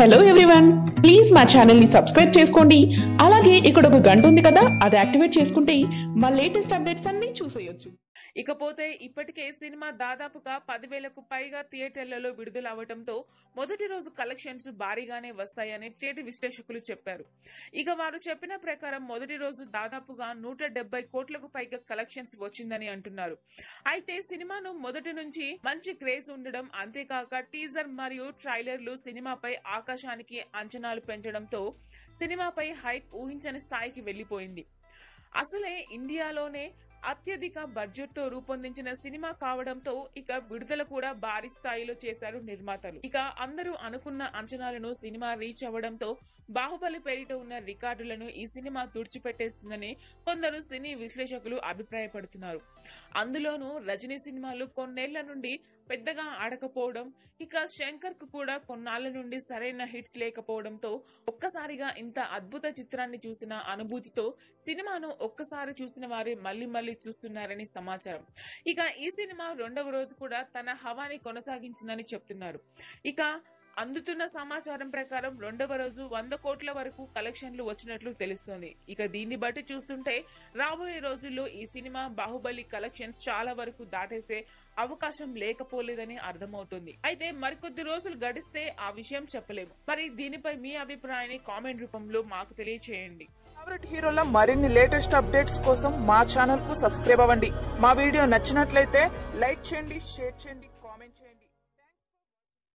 Hello everyone, please మా channel ని subscribe చేసుకోండి. అలాగే ఇక్కడ ఒక గంట ఉంది కదా, అది యాక్టివేట్ చేసుకుంటే మా లేటెస్ట్ అప్డేట్స్ అన్ని చూసేయొచ్చు. ఇకపోతే ఇప్పటికే సినిమా దాదాపుగా 10,000కు పైగా థియేటర్లలో విడుదల అవడంతో మొదటి రోజు కలెక్షన్స్ భారీగానే వస్తాయని థియేటర్ విశ్లేషకులు చెప్పారు. ఇక వారు చెప్పిన ప్రకారం మొదటి రోజు దాదాపుగా 170 కోట్లకు పైగా కలెక్షన్స్ వచ్చిందని అంటున్నారు. అయితే సినిమాను మొదటి నుంచి మంచి క్రేజ్ ఉండడం, అంతేకాక టీజర్ మరియు ట్రైలర్లు సినిమాపై ఆకాశానికి అంచనాలు పెంచడంతో సినిమాపై హైప్ ఊహించని స్థాయికి వెళ్లిపోయింది. అసలే ఇండియాలోనే అత్యధిక బడ్జెట్ తో రూపొందించిన సినిమా కావడంతో ఇక విడుదల కూడా భారీ స్థాయిలో చేశారు నిర్మాతలు. ఇక అందరూ అనుకున్న అంచనాలను సినిమా రీచ్ అవ్వడంతో బాహుబలి పేరిట ఉన్న రికార్డులను ఈ సినిమా తుడిచిపెట్టేస్తుందని కొందరు సినీ విశ్లేషకులు అభిప్రాయపడుతున్నారు. అందులోనూ రజనీ సినిమాలు కొన్నేళ్ల నుండి పెద్దగా ఆడకపోవడం, ఇక శంకర్ కు కూడా కొన్నాళ్ల నుండి సరైన హిట్స్ లేకపోవడంతో ఒక్కసారిగా ఇంత అద్భుత చిత్రాన్ని చూసిన అనుభూతితో సినిమాను ఒక్కసారి చూసిన వారే మళ్లీ చూస్తున్నారని సమాచారం. ఇక ఈ సినిమా రెండవ రోజు కూడా తన హవాని కొనసాగించిందని చెప్తున్నారు. ఇక అందుతున్న సమాచారం ప్రకారం రెండవ రోజు 100 కోట్ల వరకు కలెక్షన్లు వచ్చినట్లు తెలుస్తోంది. ఇక దీన్ని బట్టి చూస్తుంటే రాబోయే రోజుల్లో ఈ సినిమా బాహుబలి కలెక్షన్స్ చాలా వరకు దాటేసే అవకాశం లేకపోలేదని అర్థమవుతుంది. అయితే మరికొద్ది రోజులు గడిస్తే ఆ విషయం చెప్పలేము. మరి దీనిపై మీ అభిప్రాయాన్ని కామెంట్ రూపంలో మాకు తెలియచేయండి. ఫేవరెట్ హీరోల మరిన్ని లేటెస్ట్ అప్డేట్స్ కోసం మా ఛానల్ కు సబ్స్క్రైబ్ అవ్వండి. మా వీడియో నచ్చినట్లయితే లైక్ చేయండి, షేర్ చేయండి, కామెంట్ చేయండి.